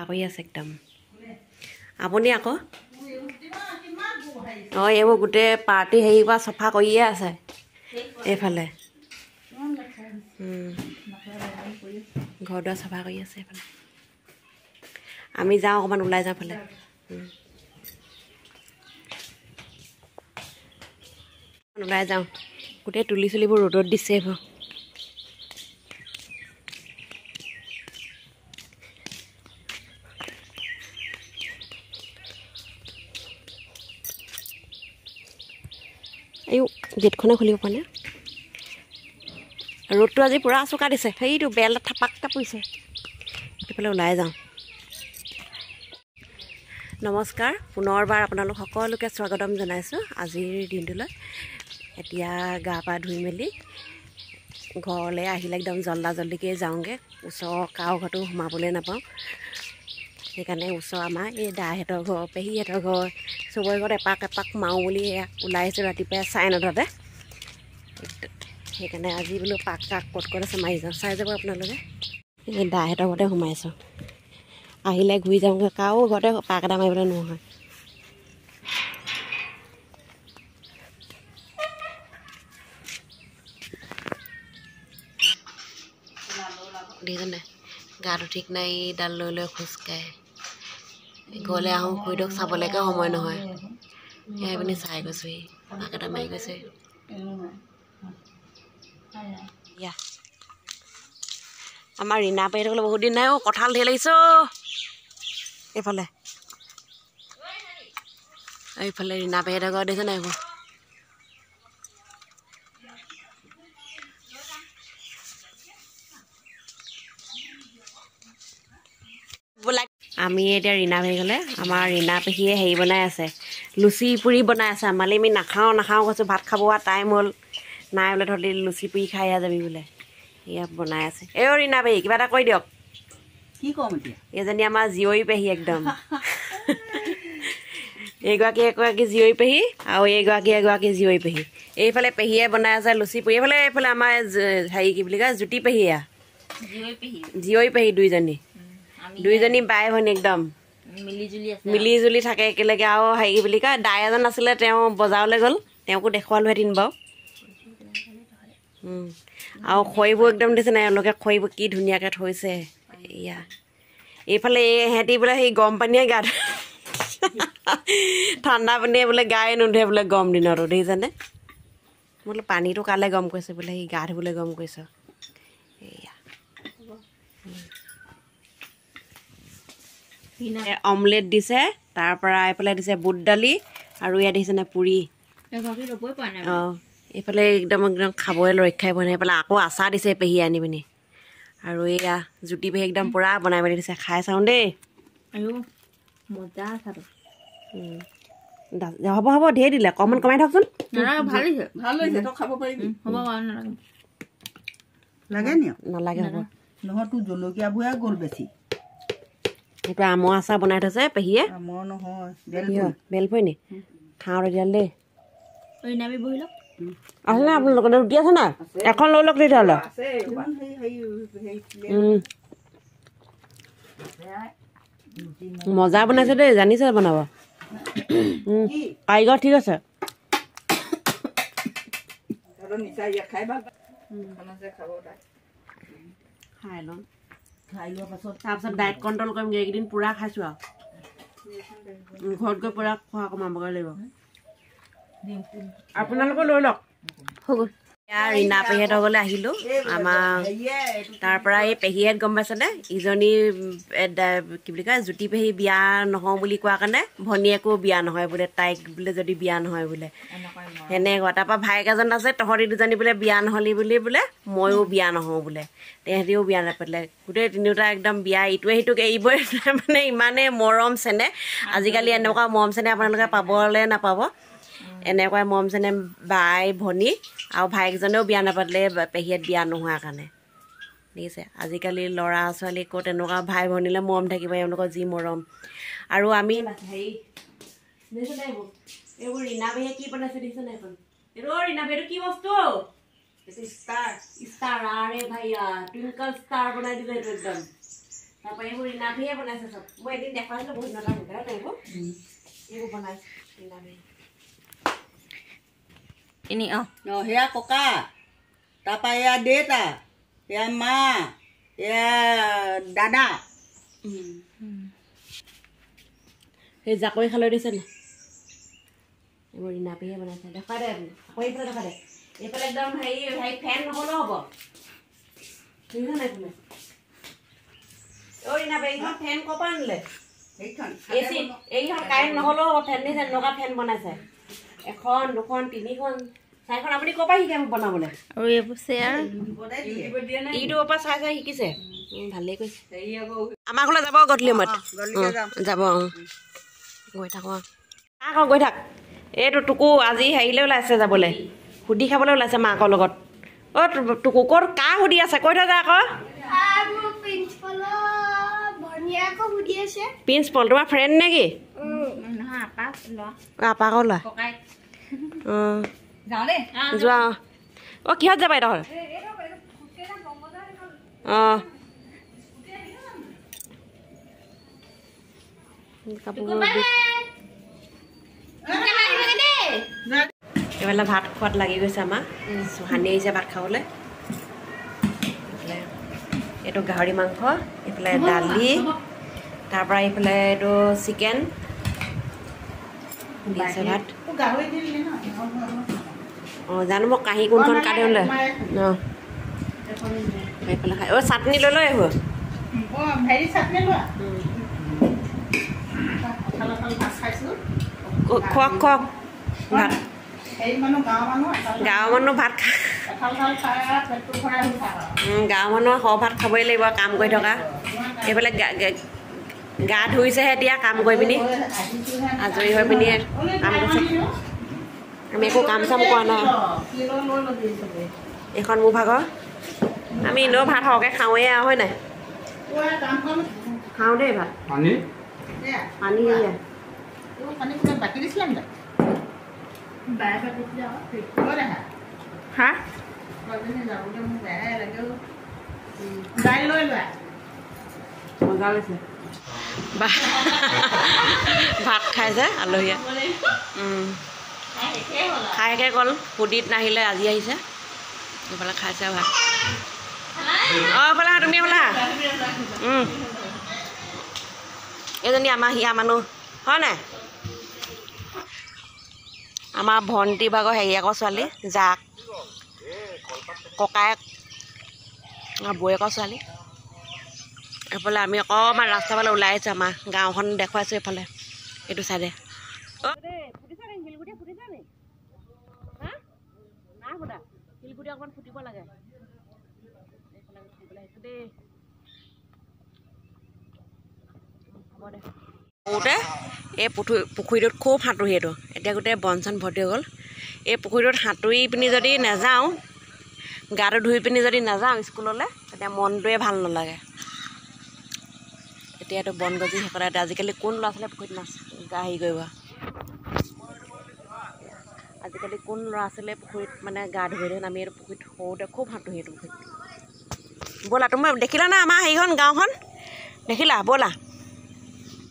কৰি আছে একদম আপুনি আকৌ এইবোৰ গোটেই পাৰ্টি হেৰি পৰা চফা কৰিয়ে আছে এইফালে ঘৰ দুৱাৰ চফা কৰি আছে এইফালে আমি যাওঁ অকণমান ওলাই যাওঁ ফালে ওলাই যাওঁ গোটেই তুলি চুলিবোৰ ৰ'দত দিছে এইবোৰ এই গেটখনে খুলিব পৰা নাই ৰ'দটো আজি পূৰা চোকা দিছে সেইটো বেল থাপাকটা পৰিছে সেইফালে ওলাই যাওঁ নমস্কাৰ পুনৰবাৰ আপোনালোক সকলোকে স্বাগতম জনাইছোঁ আজিৰ দিনটোলৈ এতিয়া গা পা ধুই মেলি ঘৰলৈ আহিলে একদম জল্দিকৈ যাওঁগৈ ওচৰৰ কাৰো ঘৰতো সোমাবলৈ নাপাওঁ সেইকাৰণে ওচৰ আমাৰ এই দাহঁতৰ ঘৰ পেহীহঁতৰ ঘৰ চবৰে ঘৰত এপাক মাৰোঁ বুলি ওলাই আহিছোঁ ৰাতিপুৱাই 9:30 সেইকাৰণে আজি বোলো পাক ক'ত আছে মাৰি যাওঁ চাই যাব আপোনালোকে এই দাহঁতৰ ঘৰতে সোমাইছোঁ আহিলে ঘূৰি যাওঁগৈ কাৰো ঘৰতে পাক এটা মাৰিবলৈ নহয় দেখিছেনে গাটো ঠিক নাই ডাল লৈ খোজকাঢ়ে ঘৰলৈ আহোঁ খুৰীদেউক চাবলৈকে সময় নহয় সেয়াই পিনি চাই গৈছোঁহি পাক এটা মাৰি গৈছে আমাৰ ৰীণা পেহীহঁতক বহুত দিন নাই কঁঠাল ধেৰ লাগিছে এইফালে ৰীণা পেহীহঁতৰ ঘৰত দেখিছে নাই এইবোৰ আমি এতিয়া ৰীণা পেহী গ'লে আমাৰ ৰীণা পেহীয়ে হেৰি বনাই আছে লুচি পুৰি বনাই আছে আমালে আমি নাখাওঁ কৈছোঁ ভাত খাব টাইম হ'ল নাই বোলে ধৰি লুচি পুৰি খাই যাবি বোলে এয়া বনাই আছে ৰীণা পেহী কিবা এটা কৈ দিয়ক কি ক'ম এতিয়া এইজনী আমাৰ জীয়ৰী পেহী একদম এগৰাকী জীয়ৰী পেহী আৰু এগৰাকী জীয়ৰী পেহী এইফালে পেহীয়ে বনাই আছে লুচি পুৰি এইফালে আমাৰ হেৰি কি বুলি কয় জ্যোতি পেহীয়া জীয়ৰী পেহী দুইজনী বাই ভনী একদম মিলি জুলি থাকে একেলগে আৰু হেৰি বুলি কয় দাই এজন আছিলে তেওঁ বজাৰলৈ গ'ল তেওঁকো দেখুৱালোহেঁতেন বাৰু আৰু খৰিবোৰ একদম দিছে নাই এওঁলোকে খৰিবোৰ কি ধুনীয়াকৈ থৈছে এয়া এইফালে সিহঁতি বোলে সেই গৰম পানীয়ে গা ধুৱে ঠাণ্ডা পানীয়ে বোলে গায়ে নোধুৱে বোলে গৰম দিনতো দেখিছেনে বোলে পানীটো কালে গৰম কৰিছে বোলে সি গা ধুবলৈ গৰম কৰিছ এয়া অমলেট দিছে তাৰপৰা এইফালে দিছে বুট দালি আৰু ইয়াত দিছেনে পুৰি অঁ এইফালে একদম খাবই ৰক্ষাই পোৱা নাই এইফালে আকৌ আচাৰ দিছে পেহী আনি পিনি আৰু এয়া জ্যোতি পেহী একদম পূৰা বনাই মেলি দিছে খাই চাওঁ দেই হ'ব ধেৰ দিলে অকণমান কমাই থাকচোন নালাগে হ'ব নহয় তোৰ জলকীয়াবোৰে গ'ল বেছি এইটো আমৰ আচাৰ বনাই থৈছে পেহীয়ে আমৰ নহয় বেলপৰি নি খাওঁ তেতিয়াহ'লে দেই আছে নে আপোনালোকৰ ৰুটি আছে নাই এখন লৈ লওক তেতিয়াহ'লে মজা বনাইছে দেই জানিছে বনাব কাৰিকৰ ঠিক আছে খাই লওঁ তাৰপিছত ডায়েট কণ্ট্ৰল কৰিমগৈ এইকেইদিন পূৰা খাইছোঁ আৰু ঘৰত গৈ পূৰা খোৱা কমাবগৈ লাগিব আপোনালোকে লৈ লওক হৈ গ'ল এয়া ৰীণা পেহীহঁতৰ ঘৰলৈ আহিলোঁ আমাৰ তাৰপৰা এই পেহীহেঁত গম পাইছেনে ইজনী কি বুলি কয় জ্যোতি পেহী বিয়া নহওঁ বুলি কোৱা কাৰণে ভনীয়েকো বিয়া নহয় বোলে তাইক বোলে যদি বিয়া নহয় বোলে সেনেকুৱা তাৰপৰা ভাইক এজন আছে তহঁতি দুজনী বোলে বিয়া নহ'লি বুলি বোলে ময়ো বিয়া নহওঁ বোলে তেহেঁতিও বিয়া নাপাতিলে গোটেই তিনিওটা একদম বিয়া ইটোৱে সিটোক এৰিবই মানে ইমানেই মৰম চেনেহ আজিকালি এনেকুৱা মৰম চেনেহ আপোনালোকে পাবলৈ নাপাব এনেকুৱাই মৰম চেনেহ বাই ভনী আৰু ভাইকজনেও বিয়া নাপাতিলে পেহীহেঁত বিয়া নোহোৱাৰ কাৰণে দেখিছে আজিকালি ল'ৰা ছোৱালী ক'ত এনেকুৱা ভাই ভনীলৈ মৰম থাকিব এওঁলোকৰ যি মৰম আৰু আমি হেৰি এইবোৰ ৰীণা পেহীয়ে কি বনাইছে দেখিছে নাই এখন এইটো ৰীণা পেহীটো কি বস্তু ষ্টাৰ আৰে ভাইয়া টুইংকল ষ্টাৰ বনাই দিলে এইটো একদম তাৰপৰা এইবোৰ ৰিণাভিয়ে বনাইছে চব মই এদিন দেখাইছিলোঁ বহুত নলাগে নাই এইবোৰ এইবোৰ বনাইছে ৰিণাভি ini সেয়া ককা তাৰপৰা এয়া দেউতা এয়া মা এয়া দাদা সেই জাকৈ খালৈ দিছে নাই এইবোৰ ৰিণাভিয়ে বনাইছে দেখা দে আকৌ এইফালে দেখা দে এইফালে একদম হেৰি ফেন নহ'লেও হ'ব শুনিছা নাই তুমি অ' ৰিণাভি এইখন ফেন ক'ৰ পৰা আনিলে এচি এইখন কাৰেণ্ট নহ'লেও ফেন দিছে এনেকুৱা ফেন বনাইছে এখন দুখন তিনিখন চাৰিখন আপুনি ক'ৰ পৰা শিকে বনাবলৈ আৰু এইবোৰ চেয়াৰ ইউটিউবৰ পৰা চাই চাই শিকিছে ভালেই কৈছে আমাৰ ঘৰলৈ যাব গধূলি সময়ত যাব গৈ থাকোঁ আকৌ গৈ থাক এইটো টুকু আজি হেৰিলৈ ওলাইছে যাবলৈ সুধি খাবলৈ ওলাইছে মাকৰ লগত অ' টুকু ক'ত কাৰ সুধি আছে কৈ থৈ যা আকৌ প্ৰিন্সিপাল তোমাৰ ফ্ৰেণ্ড নেকি আপাকৰ ল'ৰা অঁ যোৱা অঁ কিহত যাবা এইডোখৰ অঁ এইফালে ভাত খোৱাত লাগি গৈছে আমাৰ সানি আহিছে ভাত খাবলৈ এইটো গাহৰি মাংস এইফালে দালি তাৰপৰা এইফালে এইটো চিকেন দি আছে ভাত অঁ জানো মই কাঁহী কোনখন কাটি ওলাই অঁ এইফালে খাই অ' চাটনি লৈ লৈ আহিব খোৱাক খোৱাক ভাত গাঁৱৰ মানুহ ভাত গাঁৱৰ মানুহৰ সৰহ ভাত খাবই লাগিব কাম কৰি থকা এইফালে গা ধুইছেহে এতিয়া কাম কৰি পিনি আজৰি হৈ পিনি কাম কৰিছে আমি একো কাম চাম কৰা নাই এইখন মোৰ ভাগৰ আমি এনেও ভাত সৰহকৈ খাওঁৱেই আৰু হয় নাই খাওঁ দেই ভাত পানী হা মজা লৈছে ভাত খাইছে আলহীয়ে খাই শেষে গ'ল সুদিত নাহিলে আজি আহিছে এইফালে খাইছে ভাত অঁ এইফালে তুমি এইফালে এইজনী আমাৰ হিয়া মানুহ হয় নাই আমাৰ ভণ্টি ভাগৰ হেৰিয়াকৰ ছোৱালী জাক ককায়েক বৌয়েকৰ ছোৱালী এইফালে আমি অকণমান ৰাস্তা ফালে ওলাই আহিছোঁ আমাৰ গাঁওখন দেখুৱাইছোঁ এইফালে এইটো চাইডে শিলগুটি অকণমান ফুটিব লাগে সৰুতে এই পুখুৰীটোত খুব সাঁতুৰি এইটো এতিয়া গোটেই বন চন ভৰ্তি হৈ গ'ল এই পুখুৰীটোত সাঁতুৰি পিনি যদি নাযাওঁ গাটো ধুই পিনি যদি নাযাওঁ স্কুললৈ তেতিয়া মনটোৱে ভাল নালাগে এতিয়া এইটো বন গজি সেইকাৰণে আজিকালি কোন ল'ৰা ছোৱালীয়ে পুখুৰীত মাছ হেৰি কৰিব আজিকালি কোন ল'ৰা ছোৱালীয়ে পুখুৰীত মানে গা ধুই দেখোন আমি এইটো পুখুৰীত সৰুতে খুব সাঁতুৰি এইটো পুখুৰীত ব'লা তুমি দেখিলা না আমাৰ হেৰিখন গাঁওখন দেখিলা ব'লা